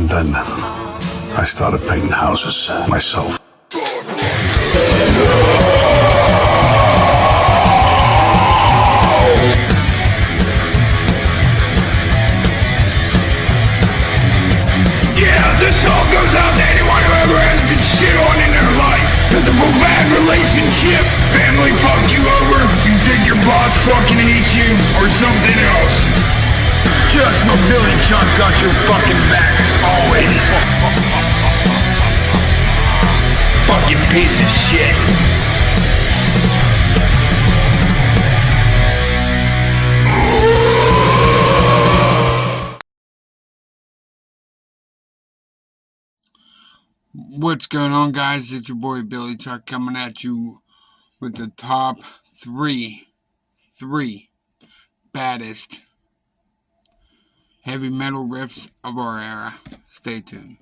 And then I started painting houses myself. Yeah, this song goes out to anyone who ever has been shit on in their life. Cause of a bad relationship, family fucked you over, you think your boss fucking hates you, or something else. Just my Billy Chuck got your fucking back, always. Fucking piece of shit. What's going on, guys? It's your boy Billy Chuck coming at you with the top three baddest heavy metal riffs of our era. Stay tuned.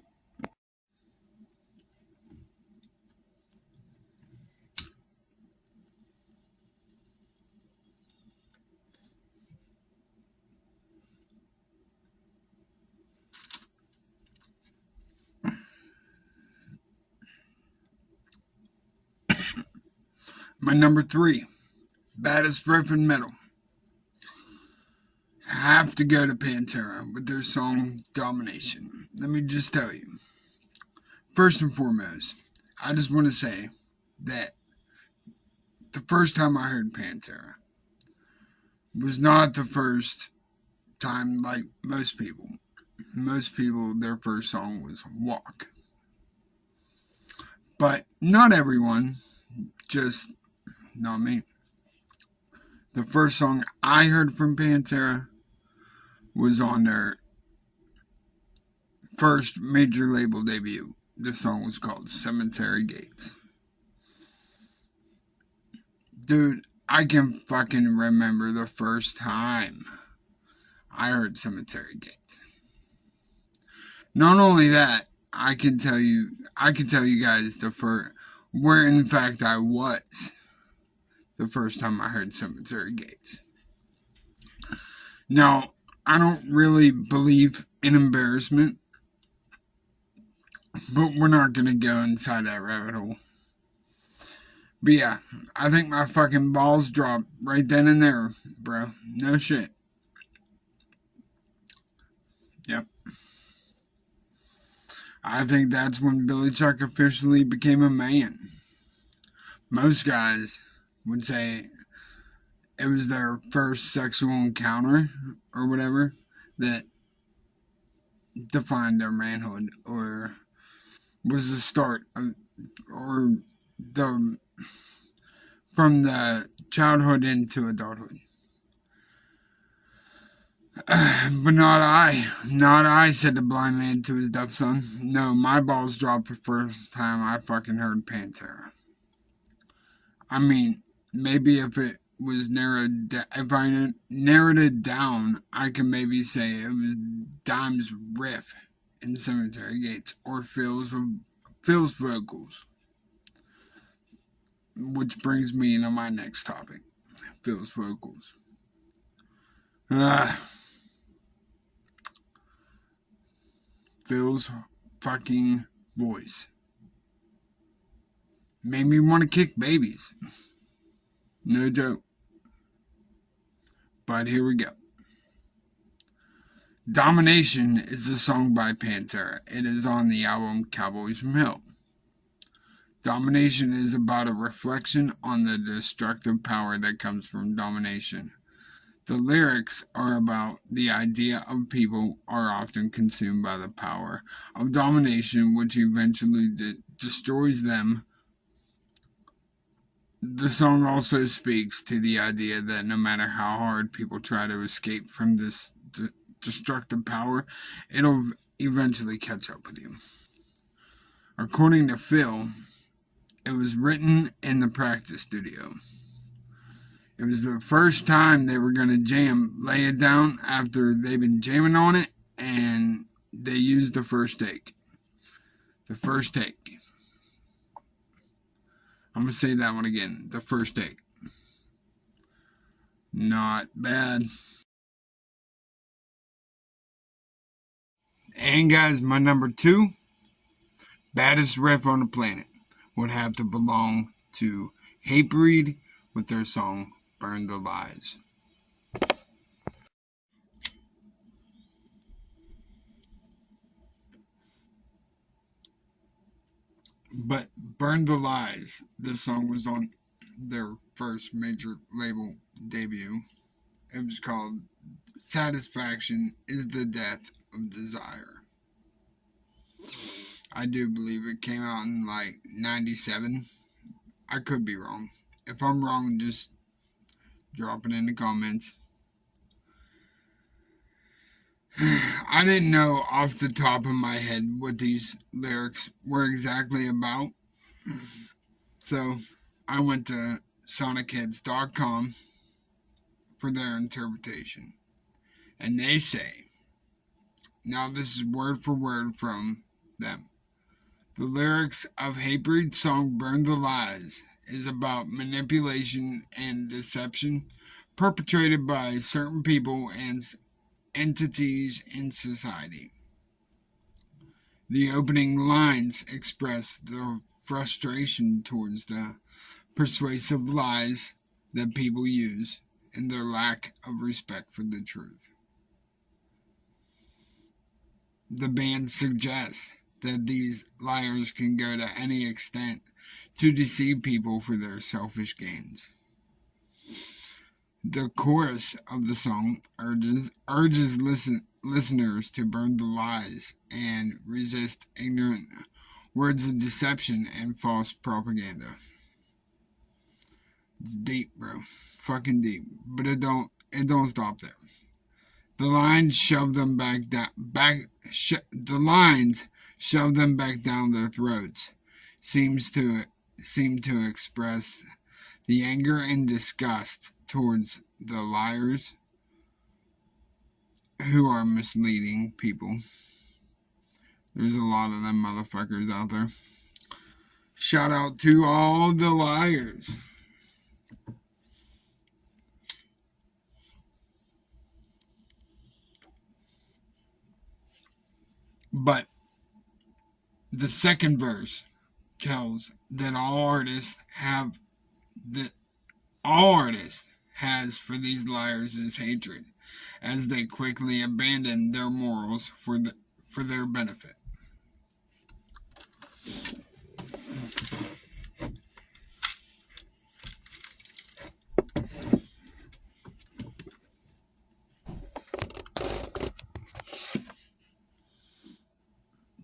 My number 3 baddest riff in metal. Have to go to Pantera with their song Domination. Let me just tell you, first and foremost, I just want to say that the first time I heard Pantera was not the first time like most people. Most people, their first song was Walk. But not everyone, just not me. The first song I heard from Pantera was on their first major label debut. The song was called Cemetery Gates. Dude, I can fucking remember the first time I heard Cemetery Gates. Not only that, I can tell you guys where in fact I was the first time I heard Cemetery Gates. Now, I don't really believe in embarrassment, but we're not gonna go inside that rabbit hole. But yeah, I think my fucking balls dropped right then and there, bro. No shit. Yep. I think that's when Billy Chuck officially became a man. Most guys would say it was their first sexual encounter or whatever that defined their manhood, or was the start of, or the from the childhood into adulthood. But not I, said the blind man to his deaf son. No, my balls dropped the first time I fucking heard Pantera. I mean, maybe if I narrowed it down, I can maybe say it was Dime's riff in Cemetery Gates, or Phil's vocals. Which brings me into my next topic, Phil's vocals. Phil's fucking voice made me want to kick babies. No joke. But here we go. Domination is a song by Pantera. It is on the album Cowboys from Hell. Domination is about a reflection on the destructive power that comes from domination. The lyrics are about the idea of people are often consumed by the power of domination, which eventually destroys them. The song also speaks to the idea that no matter how hard people try to escape from this destructive power, it'll eventually catch up with you. According to Phil, it was written in the practice studio. It was the first time they were going to lay it down after they've been jamming on it, and they used the first take. The first take. I'm going to say that one again. The first take. Not bad. And guys, my number 2, baddest riff on the planet, would have to belong to Hatebreed with their song Burn the Lies. But Burn the Lies, this song was on their first major label debut. It was called Satisfaction is the Death of Desire. I do believe it came out in like 97. I could be wrong. If I'm wrong, just drop it in the comments. I didn't know off the top of my head what these lyrics were exactly about. So I went to sonicheads.com for their interpretation. And they say, now this is word for word from them. The lyrics of Hatebreed's song Burn the Lies is about manipulation and deception perpetrated by certain people and entities in society. The opening lines express the frustration towards the persuasive lies that people use and their lack of respect for the truth. The band suggests that these liars can go to any extent to deceive people for their selfish gains. The chorus of the song urges listeners to burn the lies and resist ignorant words of deception and false propaganda. It's deep, bro. Fucking deep. But it don't stop there. The lines shove them back down their throats. Seem to express the anger and disgust towards the liars who are misleading people. There's a lot of them motherfuckers out there. Shout out to all the liars. But the second verse tells that all artists has for these liars is hatred, as they quickly abandon their morals for their benefit.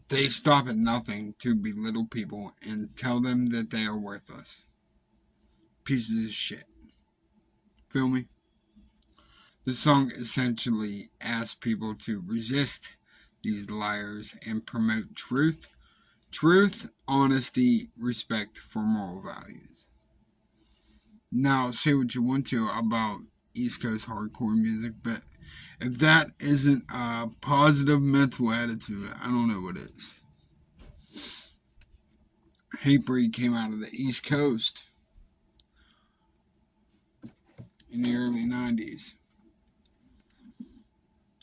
They stop at nothing to belittle people and tell them that they are worthless. Pieces of shit. Feel me? The song essentially asks people to resist these liars and promote truth, honesty, respect for moral values. Now, say what you want to about East Coast hardcore music, but if that isn't a positive mental attitude, I don't know what is. Hatebreed came out of the East Coast in the early 90s.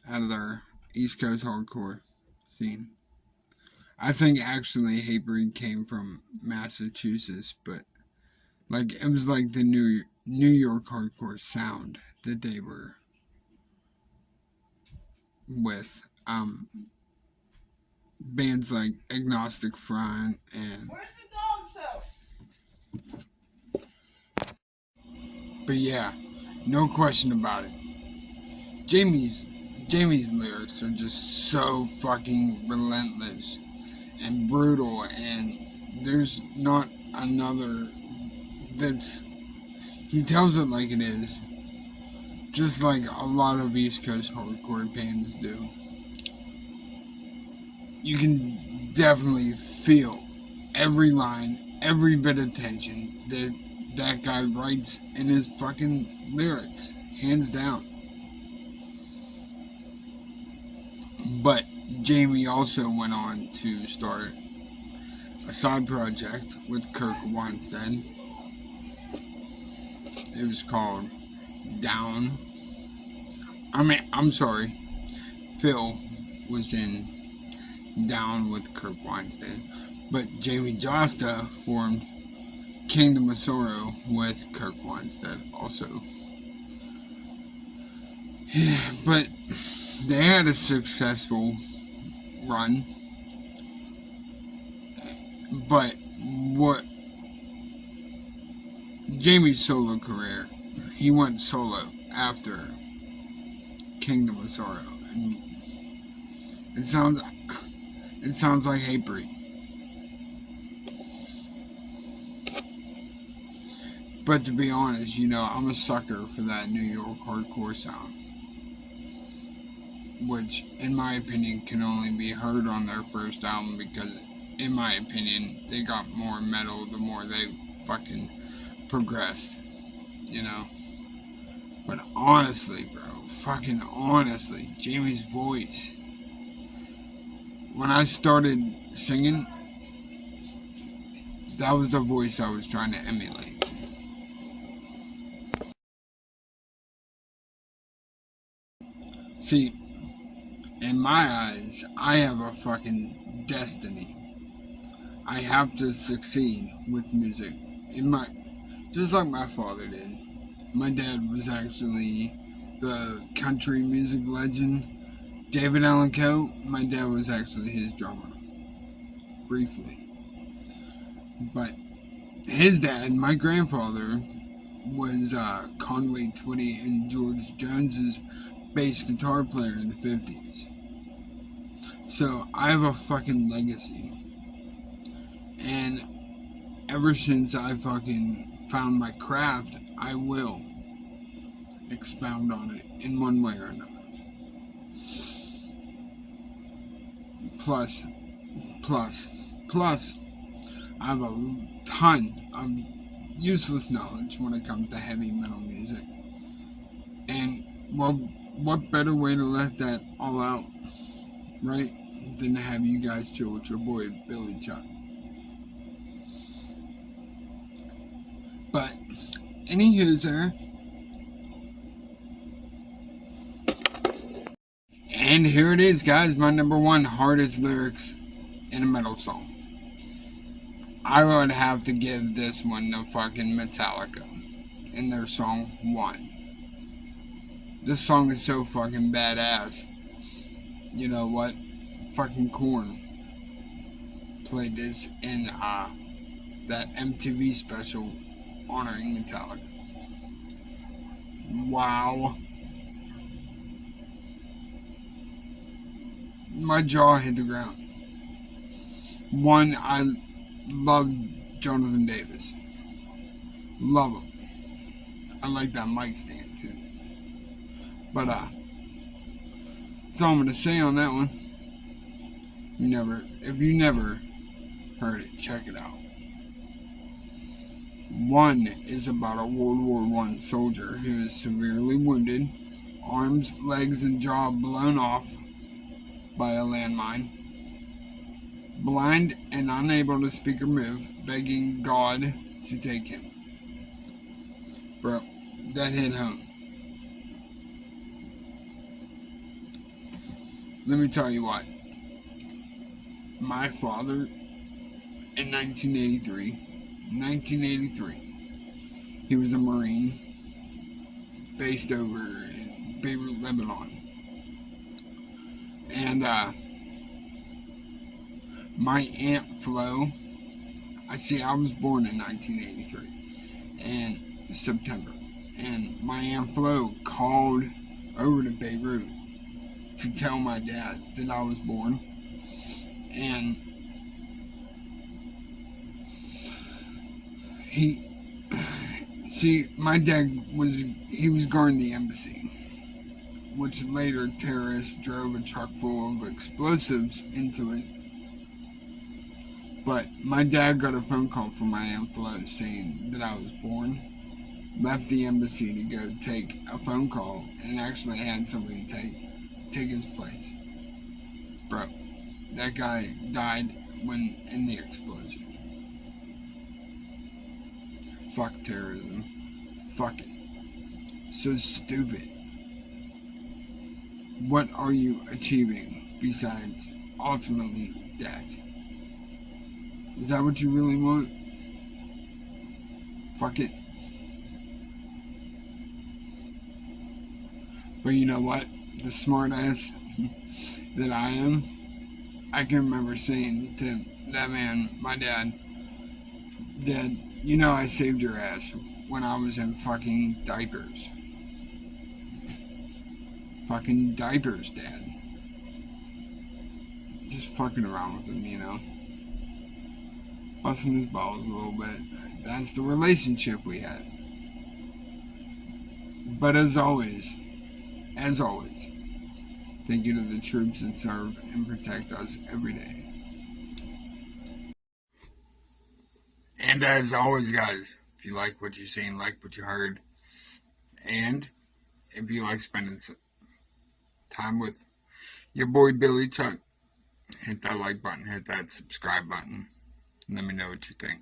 Out of their East Coast hardcore scene. I think actually Hatebreed came from Massachusetts, but like it was like the New York hardcore sound that they were with. Bands like Agnostic Front and. Where's the dog soap? But yeah, no question about it. Jamie's lyrics are just so fucking relentless and brutal, and there's not another that's. He tells it like it is, just like a lot of East Coast hardcore bands do. You can definitely feel every line, every bit of tension that guy writes in his fucking lyrics, hands down. But Jamie also went on to start a side project with Kirk Weinstein. It was called Down. I'm sorry. Phil was in down with Kirk Weinstein. But Jamie Josta formed Kingdom of Sorrow with Kirk Weinstein also. But they had a successful run. But what Jamie's solo career, he went solo after Kingdom of Sorrow, and it sounds like Hatebreed. But to be honest, I'm a sucker for that New York hardcore sound, which, in my opinion, can only be heard on their first album because, in my opinion, they got more metal the more they fucking progressed, But honestly, bro, fucking honestly, Jamie's voice, when I started singing, that was the voice I was trying to emulate. See, in my eyes, I have a fucking destiny. I have to succeed with music. Just like my father did. My dad was actually the country music legend David Allan Coe. My dad was actually his drummer, briefly. But his dad, my grandfather, was Conway Twitty and George Jones's bass guitar player in the 50s. So I have a fucking legacy. And ever since I fucking found my craft, I will expound on it in one way or another. Plus, I have a ton of useless knowledge when it comes to heavy metal music. And, well, what better way to let that all out, right, than to have you guys chill with your boy, Billy Chuck. But, anywho, sir. And here it is, guys, my number one hardest lyrics in a metal song. I would have to give this one to fucking Metallica in their song 1. This song is so fucking badass. You know what? Fucking Korn played this in that MTV special honoring Metallica. Wow. My jaw hit the ground. One, I love Jonathan Davis. Love him. I like that mic stand too. But that's all I'm gonna say on that one. If you never heard it, check it out. 1 is about a World War I soldier who is severely wounded, arms, legs, and jaw blown off by a landmine, blind and unable to speak or move, begging God to take him. Bro, that hit home. Let me tell you what. My father, in 1983, he was a Marine based over in Beirut, Lebanon. And my Aunt Flo, I was born in 1983 in September, and my Aunt Flo called over to Beirut to tell my dad that I was born. And my dad was guarding the embassy, which later terrorists drove a truck full of explosives into it. But my dad got a phone call from my Aunt Flo saying that I was born, left the embassy to go take a phone call, and actually had somebody take his place. Bro, that guy died in the explosion. Fuck terrorism. Fuck it. So stupid. What are you achieving besides ultimately death. Is that what you really want? Fuck it. But you know what? The smart ass that I am, I can remember saying to that man, my dad, Dad, you know I saved your ass when I was in fucking diapers. Fucking diapers, Dad. Just fucking around with him, you know. Busting his balls a little bit. That's the relationship we had. But as always, thank you to the troops that serve and protect us every day. And as always, guys, if you like what you've seen, like what you heard, and if you like spending time with your boy Billy Chuck, hit that like button, hit that subscribe button. Let me know what you think.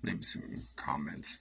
Leave some comments.